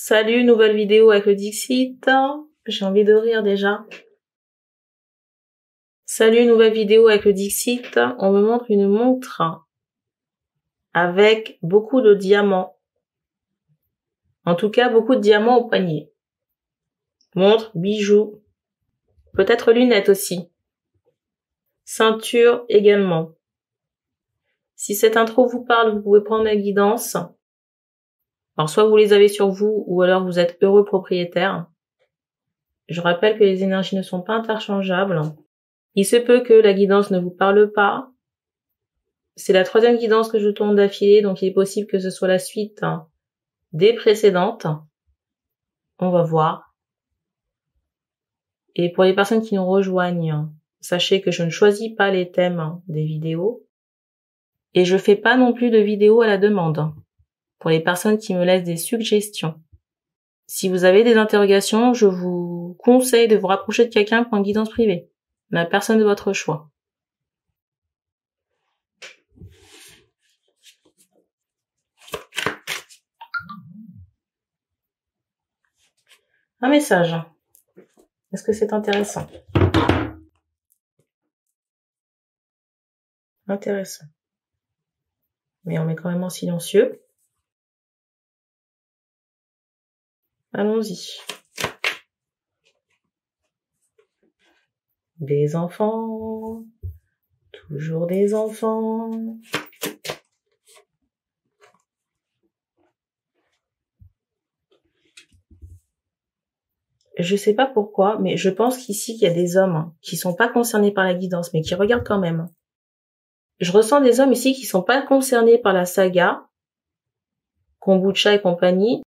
Salut, nouvelle vidéo avec le Dixit. J'ai envie de rire déjà. Salut, nouvelle vidéo avec le Dixit. On me montre une montre avec beaucoup de diamants. En tout cas, beaucoup de diamants au poignet. Montre, bijoux, peut-être lunettes aussi. Ceinture également. Si cette intro vous parle, vous pouvez prendre la guidance. Alors, soit vous les avez sur vous, ou alors vous êtes heureux propriétaire. Je rappelle que les énergies ne sont pas interchangeables. Il se peut que la guidance ne vous parle pas. C'est la troisième guidance que je tourne d'affilée, donc il est possible que ce soit la suite des précédentes. On va voir. Et pour les personnes qui nous rejoignent, sachez que je ne choisis pas les thèmes des vidéos. Et je fais pas non plus de vidéos à la demande. Pour les personnes qui me laissent des suggestions. Si vous avez des interrogations, je vous conseille de vous rapprocher de quelqu'un pour une guidance privée. La personne de votre choix. Un message. Est-ce que c'est intéressant? Intéressant. Mais on met quand même en silencieux. Allons-y. Des enfants. Toujours des enfants. Je sais pas pourquoi, mais je pense qu'ici, il y a des hommes qui sont pas concernés par la guidance, mais qui regardent quand même. Je ressens des hommes ici qui sont pas concernés par la saga, kombucha et compagnie.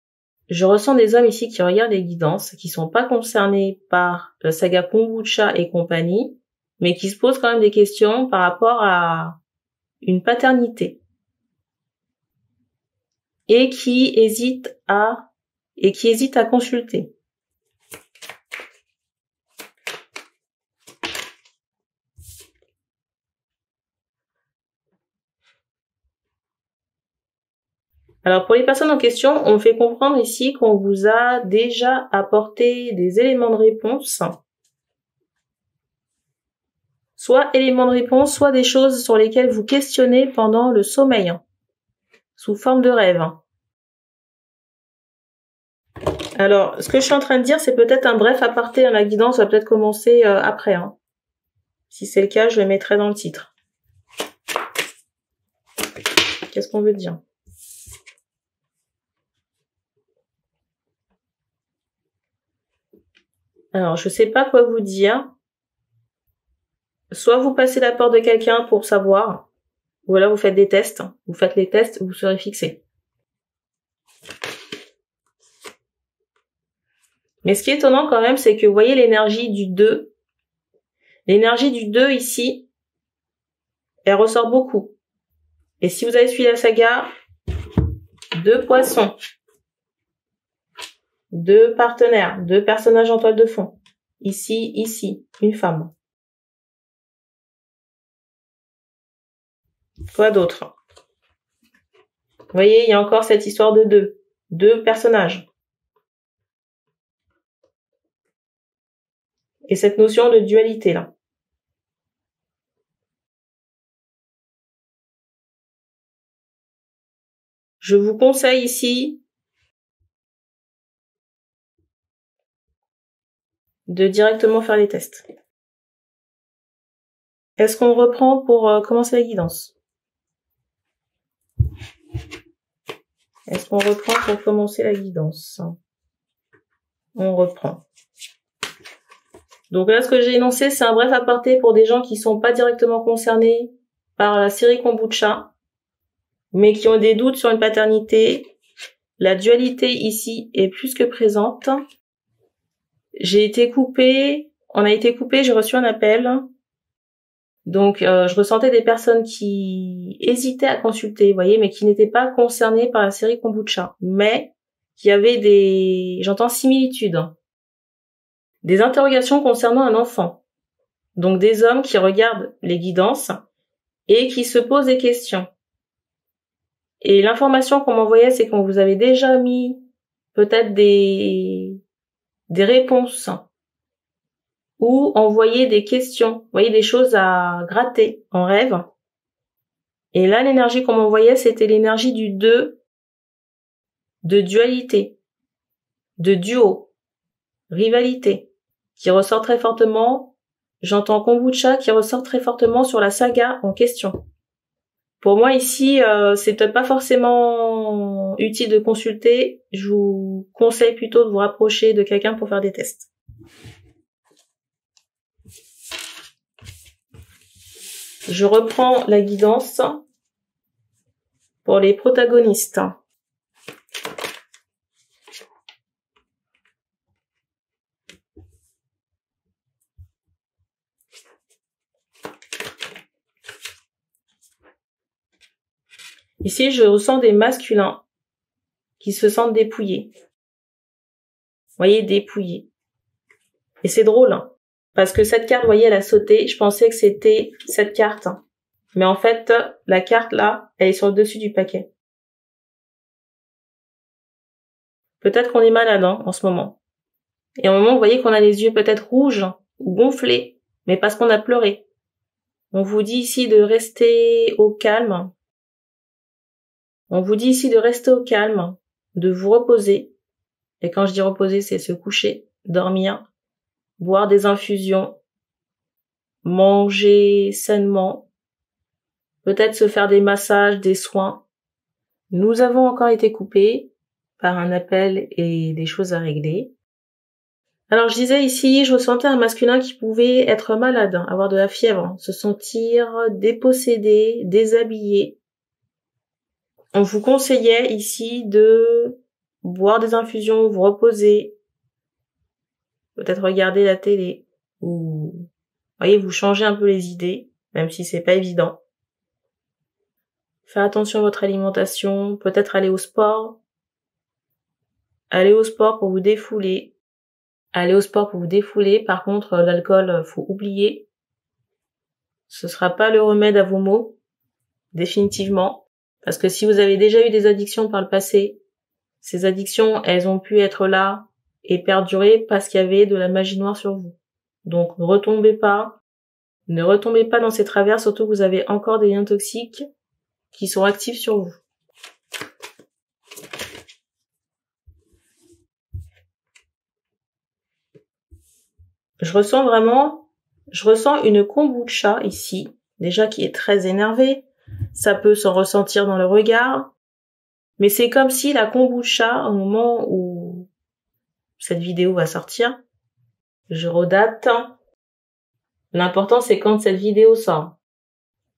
Je ressens des hommes ici qui regardent les guidances, qui sont pas concernés par la saga kombucha et compagnie, mais qui se posent quand même des questions par rapport à une paternité. Et qui hésitent à consulter. Alors pour les personnes en question, on fait comprendre ici qu'on vous a déjà apporté des éléments de réponse. Soit éléments de réponse, soit des choses sur lesquelles vous questionnez pendant le sommeil, sous forme de rêve. Alors, ce que je suis en train de dire, c'est peut-être un bref aparté. La guidance va peut-être commencer après. Si c'est le cas, je le mettrai dans le titre. Qu'est-ce qu'on veut dire ? Alors, je sais pas quoi vous dire. Soit vous passez la porte de quelqu'un pour savoir, ou alors vous faites des tests. Vous faites les tests, vous serez fixé. Mais ce qui est étonnant quand même, c'est que vous voyez l'énergie du 2. L'énergie du 2 ici, elle ressort beaucoup. Et si vous avez suivi la saga, 2 poissons, 2 partenaires, 2 personnages en toile de fond. Ici, une femme. Quoi d'autre? Vous voyez, il y a encore cette histoire de 2. 2 personnages. Et cette notion de dualité là. Je vous conseille ici de directement faire les tests. Est-ce qu'on reprend pour commencer la guidance? Est-ce qu'on reprend pour commencer la guidance? On reprend. Donc là, ce que j'ai énoncé, c'est un bref aparté pour des gens qui sont pas directement concernés par la série kombucha, mais qui ont des doutes sur une paternité. La dualité ici est plus que présente. J'ai été coupée, on a été coupé, j'ai reçu un appel. Donc, je ressentais des personnes qui hésitaient à consulter, vous voyez, mais qui n'étaient pas concernées par la série kombucha, mais qui avaient j'entends similitudes. Des interrogations concernant un enfant. Donc des hommes qui regardent les guidances et qui se posent des questions. Et l'information qu'on m'envoyait, c'est qu'on vous avait déjà mis peut-être des réponses ou envoyer des questions, vous voyez, des choses à gratter en rêve. Et là, l'énergie qu'on m'envoyait, c'était l'énergie du 2, de dualité, de duo, rivalité, qui ressort très fortement. J'entends kombucha qui ressort très fortement sur la saga en question. Pour moi ici, c'est peut-être pas forcément utile de consulter. Je vous conseille plutôt de vous rapprocher de quelqu'un pour faire des tests. Je reprends la guidance pour les protagonistes. Ici, je ressens des masculins qui se sentent dépouillés. Vous voyez, dépouillés. Et c'est drôle, hein, parce que cette carte, vous voyez, elle a sauté. Je pensais que c'était cette carte. Mais en fait, la carte, là, elle est sur le dessus du paquet. Peut-être qu'on est malade, hein, en ce moment. Et à un moment, vous voyez qu'on a les yeux peut-être rouges ou gonflés, mais parce qu'on a pleuré. On vous dit ici de rester au calme. On vous dit ici de rester au calme, de vous reposer. Et quand je dis reposer, c'est se coucher, dormir, boire des infusions, manger sainement, peut-être se faire des massages, des soins. Nous avons encore été coupés par un appel et des choses à régler. Alors je disais ici, je ressentais un masculin qui pouvait être malade, avoir de la fièvre, se sentir dépossédé, déshabillé. On vous conseillait ici de boire des infusions, vous reposer, peut-être regarder la télé, ou, voyez, vous changez un peu les idées, même si c'est pas évident. Faire attention à votre alimentation, peut-être aller au sport. Aller au sport pour vous défouler. Aller au sport pour vous défouler. Par contre, l'alcool, faut oublier. Ce sera pas le remède à vos maux, définitivement. Parce que si vous avez déjà eu des addictions par le passé, ces addictions, elles ont pu être là et perdurer parce qu'il y avait de la magie noire sur vous. Donc, ne retombez pas dans ces travers, surtout que vous avez encore des liens toxiques qui sont actifs sur vous. Je ressens une kombucha ici, déjà qui est très énervée. Ça peut s'en ressentir dans le regard. Mais c'est comme si la kombucha, au moment où cette vidéo va sortir, je redate. L'important, c'est quand cette vidéo sort.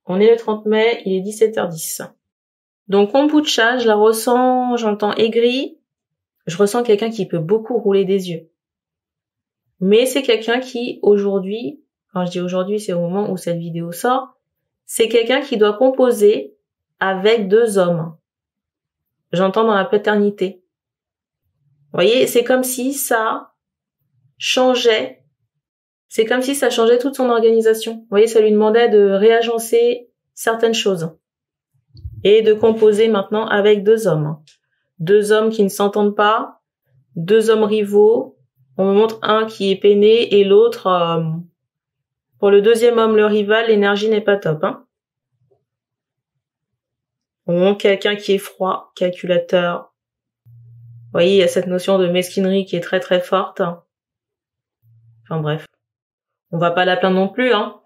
On est le 30 mai, il est 17h10. Donc kombucha, je la ressens, j'entends aigri. Je ressens quelqu'un qui peut beaucoup rouler des yeux. Mais c'est quelqu'un qui, aujourd'hui, quand je dis aujourd'hui, c'est au moment où cette vidéo sort, c'est quelqu'un qui doit composer avec 2 hommes. J'entends dans la paternité. Vous voyez, c'est comme si ça changeait. C'est comme si ça changeait toute son organisation. Vous voyez, ça lui demandait de réagencer certaines choses. Et de composer maintenant avec 2 hommes. 2 hommes qui ne s'entendent pas, 2 hommes rivaux. On me montre un qui est peiné et l'autre, pour le 2e homme, le rival, l'énergie n'est pas top, hein. On montre quelqu'un qui est froid, calculateur. Vous voyez, il y a cette notion de mesquinerie qui est très très forte. Enfin bref. On va pas la plaindre non plus, hein.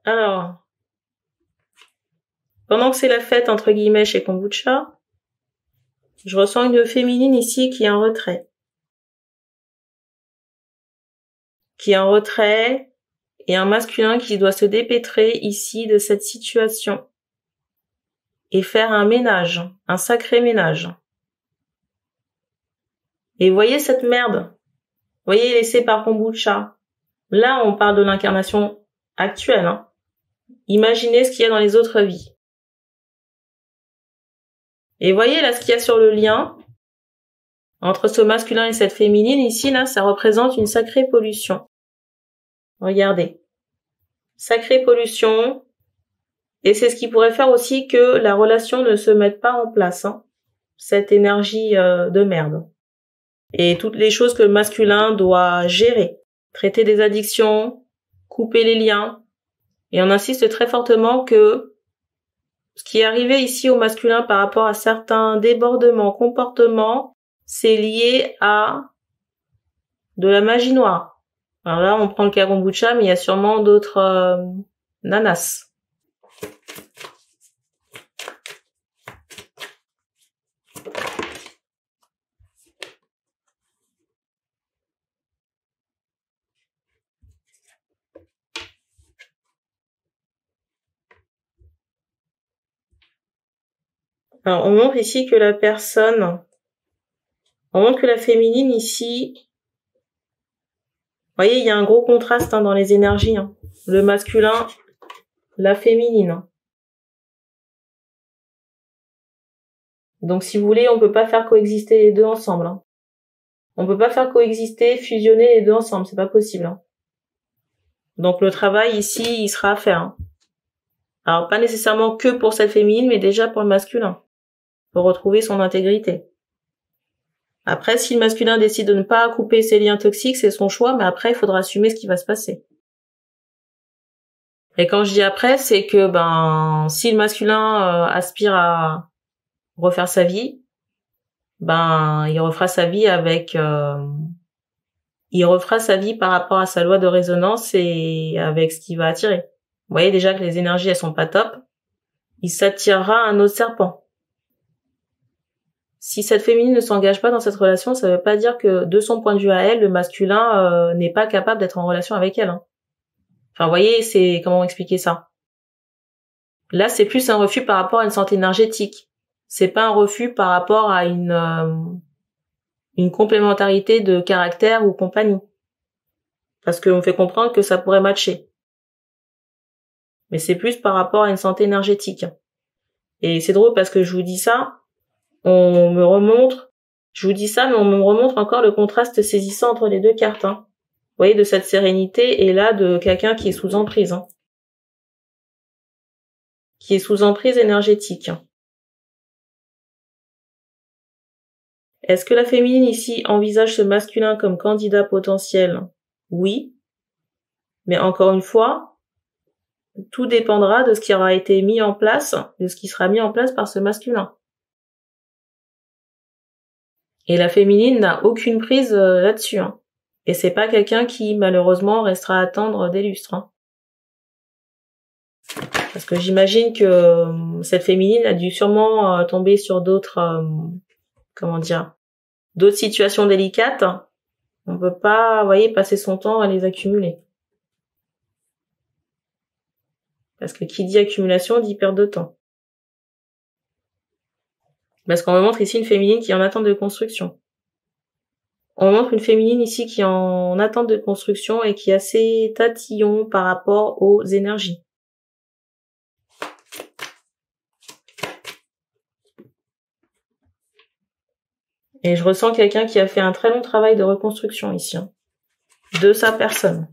Alors, pendant que c'est la fête, entre guillemets, chez Kombucha, je ressens une féminine ici qui est en retrait. Et un masculin qui doit se dépêtrer ici de cette situation. Et faire un ménage, un sacré ménage. Et voyez cette merde. Vous voyez, laissée par Kombucha. Là, on parle de l'incarnation actuelle, hein. Imaginez ce qu'il y a dans les autres vies. Et voyez là ce qu'il y a sur le lien entre ce masculin et cette féminine. Ici, là, ça représente une sacrée pollution. Regardez. sacrée pollution. Et c'est ce qui pourrait faire aussi que la relation ne se mette pas en place, hein, cette énergie de merde. Et toutes les choses que le masculin doit gérer, traiter des addictions, couper les liens. Et on insiste très fortement que ce qui est arrivé ici au masculin par rapport à certains débordements, comportements, c'est lié à de la magie noire. Alors là, on prend le cas kombucha, mais il y a sûrement d'autres nanas. Alors, on montre ici que la féminine ici, vous voyez, il y a un gros contraste dans les énergies, hein. Le masculin, la féminine. Donc, si vous voulez, on peut pas faire coexister les deux ensemble, hein. On peut pas faire coexister, fusionner les deux ensemble, c'est pas possible, hein. Donc, le travail ici, il sera à faire, hein. Alors, pas nécessairement que pour cette féminine, mais déjà pour le masculin, pour retrouver son intégrité. Après, si le masculin décide de ne pas couper ses liens toxiques, c'est son choix, mais après, il faudra assumer ce qui va se passer. Et quand je dis après, c'est que, si le masculin aspire à refaire sa vie, il refera sa vie il refera sa vie par rapport à sa loi de résonance et avec ce qu'il va attirer. Vous voyez déjà que les énergies, elles sont pas top. Il s'attirera un autre serpent. Si cette féminine ne s'engage pas dans cette relation, ça veut pas dire que, de son point de vue à elle, le masculin n'est pas capable d'être en relation avec elle, hein. Enfin, vous voyez, c'est comment expliquer ça. Là, c'est plus un refus par rapport à une santé énergétique. C'est pas un refus par rapport à une complémentarité de caractère ou compagnie. Parce qu'on me fait comprendre que ça pourrait matcher. Mais c'est plus par rapport à une santé énergétique. Et c'est drôle parce que je vous dis ça, je vous dis ça, mais on me remontre encore le contraste saisissant entre les deux cartes, hein. Vous voyez, de cette sérénité et là de quelqu'un qui est sous emprise, hein. Qui est sous emprise énergétique. Est-ce que la féminine ici envisage ce masculin comme candidat potentiel? Oui. Mais encore une fois, tout dépendra de ce qui aura été mis en place, de ce qui sera mis en place par ce masculin. Et la féminine n'a aucune prise là-dessus, hein. Et c'est pas quelqu'un qui, malheureusement, restera à attendre des lustres, hein. Parce que j'imagine que cette féminine a dû sûrement tomber sur d'autres, d'autres situations délicates. On peut pas, vous voyez, passer son temps à les accumuler. Parce que qui dit accumulation dit perte de temps. Parce qu'on me montre ici une féminine qui est en attente de construction. On montre une féminine ici qui est en attente de construction et qui est assez tatillon par rapport aux énergies. Et je ressens quelqu'un qui a fait un très long travail de reconstruction ici, hein, de sa personne,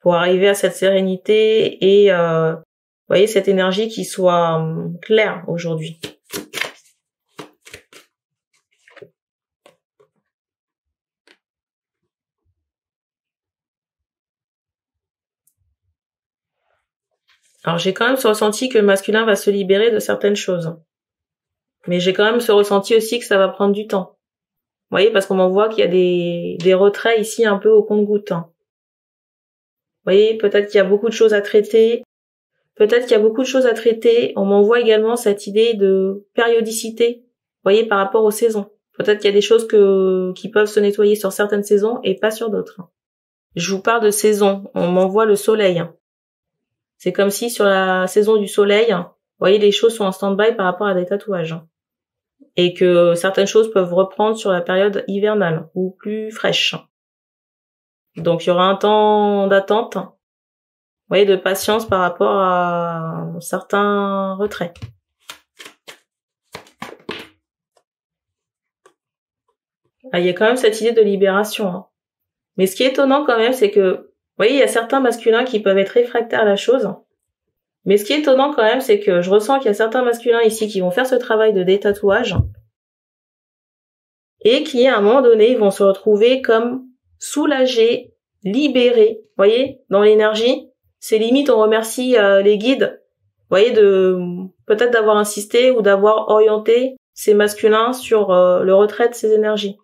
pour arriver à cette sérénité et, vous voyez, cette énergie qui soit claire aujourd'hui. Alors j'ai quand même ce ressenti que le masculin va se libérer de certaines choses. Mais j'ai quand même ce ressenti aussi que ça va prendre du temps. Vous voyez, parce qu'on m'envoie qu'il y a des retraits ici un peu au compte-gouttes, hein. Vous voyez, peut-être qu'il y a beaucoup de choses à traiter. On m'envoie également cette idée de périodicité, vous voyez, par rapport aux saisons. Peut-être qu'il y a des choses qui peuvent se nettoyer sur certaines saisons et pas sur d'autres. Je vous parle de saison. On m'envoie le soleil, hein. C'est comme si sur la saison du soleil, vous voyez, les choses sont en stand-by par rapport à des tatouages. Et que certaines choses peuvent reprendre sur la période hivernale ou plus fraîche. Donc il y aura un temps d'attente, vous voyez, de patience par rapport à certains retraits. Ah, il y a quand même cette idée de libération, hein. Mais ce qui est étonnant quand même, c'est que, vous voyez, il y a certains masculins qui peuvent être réfractaires à la chose. Mais ce qui est étonnant quand même, c'est que je ressens qu'il y a certains masculins ici qui vont faire ce travail de détatouage et qui, à un moment donné, ils vont se retrouver comme soulagés, libérés. Vous voyez, dans l'énergie, c'est limite, on remercie les guides, vous voyez, de peut-être d'avoir insisté ou d'avoir orienté ces masculins sur le retrait de ces énergies.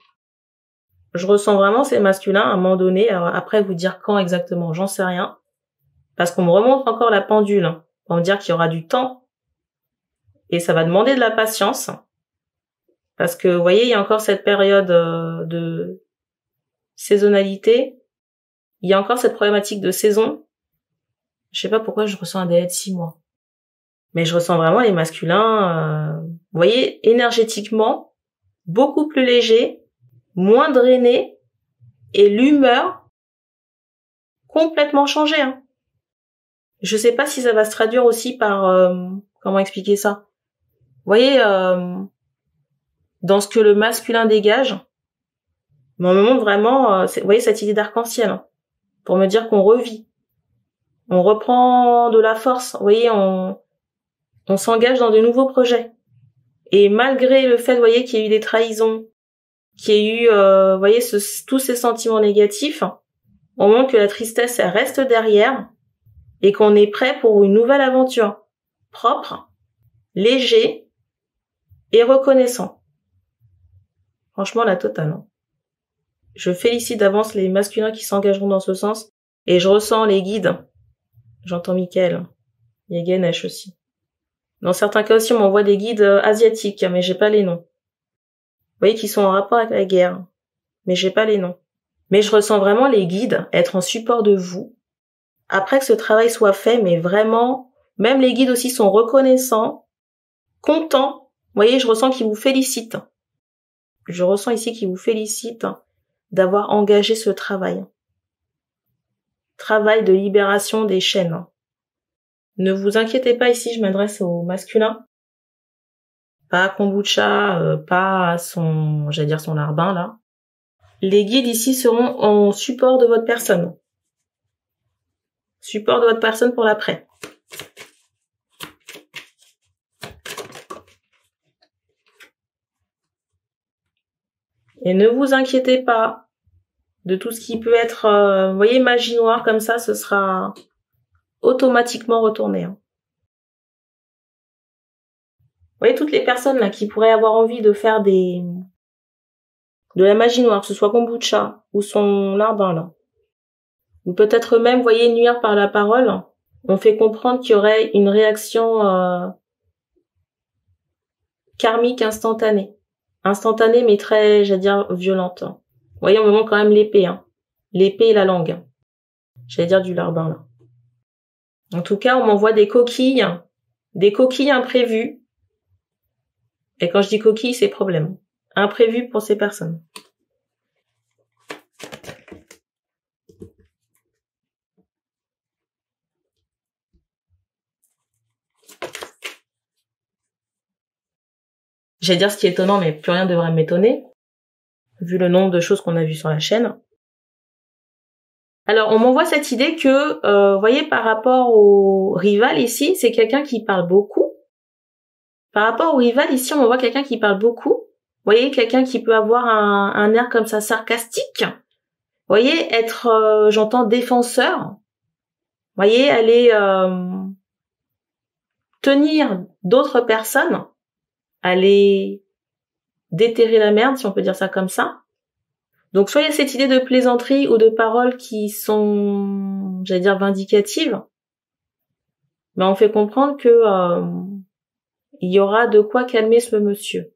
Je ressens vraiment ces masculins à un moment donné, alors après vous dire quand exactement, j'en sais rien, parce qu'on me remonte encore la pendule, hein, pour me dire qu'il y aura du temps, et ça va demander de la patience, parce que vous voyez, il y a encore cette période de saisonnalité, il y a encore cette problématique de saison. Je sais pas pourquoi je ressens un délai de 6 mois. Mais je ressens vraiment les masculins, vous voyez, énergétiquement, beaucoup plus légers, moins drainés, et l'humeur complètement changée. Hein. Je sais pas si ça va se traduire aussi par, comment expliquer ça. Vous voyez, dans ce que le masculin dégage, on me montre vraiment, vous voyez, cette idée d'arc-en-ciel, hein, pour me dire qu'on revit. On reprend de la force, vous voyez, on s'engage dans de nouveaux projets. Et malgré le fait, vous voyez, qu'il y ait eu des trahisons, qu'il y ait eu, vous voyez, tous ces sentiments négatifs, on montre que la tristesse, elle reste derrière et qu'on est prêt pour une nouvelle aventure propre, léger et reconnaissant. Franchement, la totale. Hein. Je félicite d'avance les masculins qui s'engageront dans ce sens et je ressens les guides. J'entends Mickaël. Il y a Ganesh aussi. Dans certains cas aussi, on m'envoie des guides asiatiques, mais j'ai pas les noms. Vous voyez, qui sont en rapport avec la guerre, mais j'ai pas les noms. Mais je ressens vraiment les guides être en support de vous. Après que ce travail soit fait, mais vraiment, même les guides aussi sont reconnaissants, contents. Vous voyez, je ressens qu'ils vous félicitent. Je ressens ici qu'ils vous félicitent d'avoir engagé ce travail. Travail de libération des chaînes. Ne vous inquiétez pas ici, je m'adresse au masculin. Pas à Kombucha, pas à son, j'allais dire son larbin là. Les guides ici seront en support de votre personne. Support de votre personne pour l'après. Et ne vous inquiétez pas de tout ce qui peut être, vous voyez, magie noire comme ça, ce sera automatiquement retourné. Hein. Vous voyez, toutes les personnes là qui pourraient avoir envie de faire de la magie noire, que ce soit Kombucha ou son larbin là, ou peut-être même, vous voyez, nuire par la parole, on fait comprendre qu'il y aurait une réaction karmique instantanée. Instantanée mais très, j'allais dire, violente. Vous voyez, on me montre quand même l'épée. Hein. L'épée et la langue. J'allais dire du larbin là. En tout cas, on m'envoie des coquilles imprévues. Et quand je dis coquilles, c'est problème. Imprévues pour ces personnes. J'allais dire ce qui est étonnant, mais plus rien devrait m'étonner, vu le nombre de choses qu'on a vues sur la chaîne. Alors, on m'envoie cette idée que, vous voyez, par rapport au rival ici, c'est quelqu'un qui parle beaucoup. Par rapport au rival ici, on m'envoie quelqu'un qui parle beaucoup. Vous voyez, quelqu'un qui peut avoir un air comme ça sarcastique. Vous voyez, être, j'entends, défenseur. Vous voyez, aller tenir d'autres personnes, aller déterrer la merde, si on peut dire ça comme ça. Donc, soit il y a cette idée de plaisanterie ou de paroles qui sont, j'allais dire, vindicatives, mais on fait comprendre que il y aura de quoi calmer ce monsieur.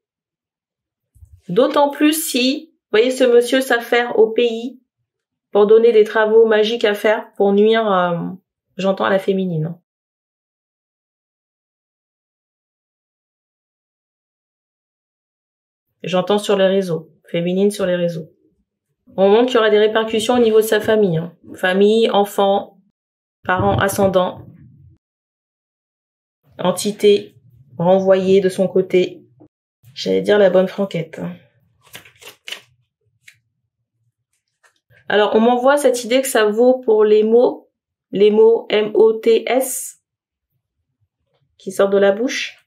D'autant plus si, vous voyez, ce monsieur s'affaire au pays pour donner des travaux magiques à faire pour nuire, j'entends, à la féminine. J'entends sur les réseaux, féminine sur les réseaux. On montre qu'il y aura des répercussions au niveau de sa famille. Hein. Famille, enfants, parents ascendants, entité renvoyée de son côté. J'allais dire la bonne franquette. Alors, on m'envoie cette idée que ça vaut pour les mots M-O-T-S, qui sortent de la bouche,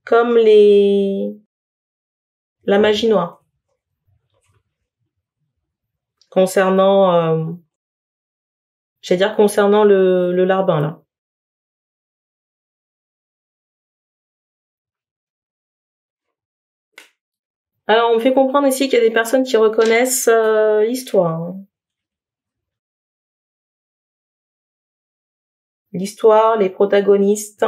comme la magie noire. Concernant, concernant le larbin, là. Alors, on me fait comprendre ici qu'il y a des personnes qui reconnaissent l'histoire. L'histoire, les protagonistes.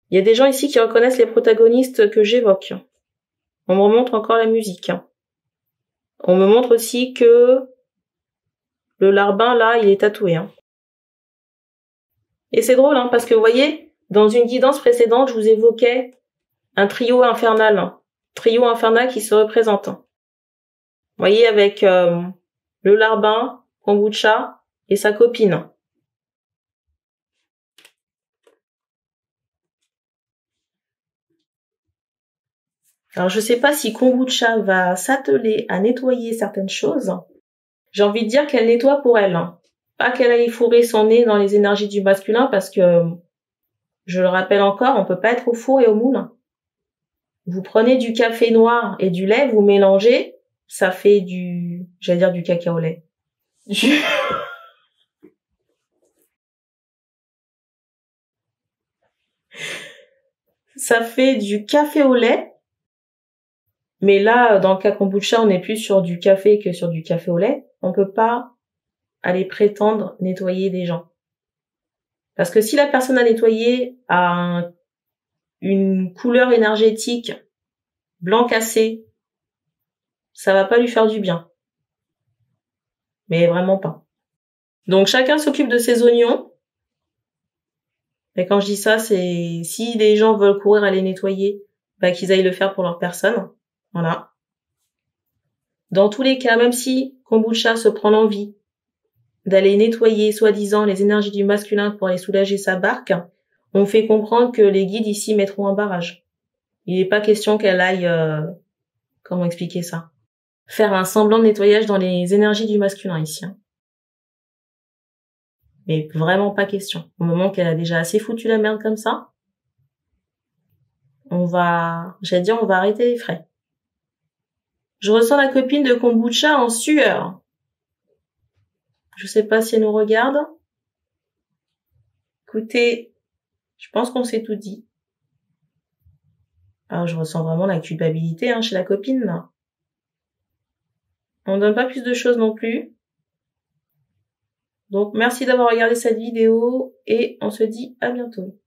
Il y a des gens ici qui reconnaissent les protagonistes que j'évoque. On me remontre encore la musique. On me montre aussi que le larbin, là, il est tatoué. Et c'est drôle, parce que vous voyez, dans une guidance précédente, je vous évoquais un trio infernal. Trio infernal qui se représente. Vous voyez, avec le larbin, Kombucha et sa copine. Alors, je sais pas si Kombucha va s'atteler à nettoyer certaines choses. J'ai envie de dire qu'elle nettoie pour elle. Pas qu'elle aille fourrer son nez dans les énergies du masculin parce que, je le rappelle encore, on peut pas être au four et au moule. Vous prenez du café noir et du lait, vous mélangez, ça fait du cacao au lait. Ça fait du café au lait. Mais là, dans le cas kombucha, on est plus sur du café que sur du café au lait. On peut pas aller prétendre nettoyer des gens. Parce que si la personne à nettoyer a une couleur énergétique blanc cassé, ça va pas lui faire du bien. Mais vraiment pas. Donc chacun s'occupe de ses oignons. Et quand je dis ça, c'est si les gens veulent courir à les nettoyer, qu'ils aillent le faire pour leur personne. Voilà. Dans tous les cas, même si Kombucha se prend l'envie d'aller nettoyer soi-disant les énergies du masculin pour aller soulager sa barque, on fait comprendre que les guides ici mettront un barrage. Il n'est pas question qu'elle aille, comment expliquer ça, faire un semblant de nettoyage dans les énergies du masculin ici. Mais vraiment pas question. Au moment qu'elle a déjà assez foutu la merde comme ça, on va arrêter les frais. Je ressens la copine de Kombucha en sueur. Je sais pas si elle nous regarde. Écoutez, je pense qu'on s'est tout dit. Alors, je ressens vraiment la culpabilité chez la copine, là. On donne pas plus de choses non plus. Donc, merci d'avoir regardé cette vidéo et on se dit à bientôt.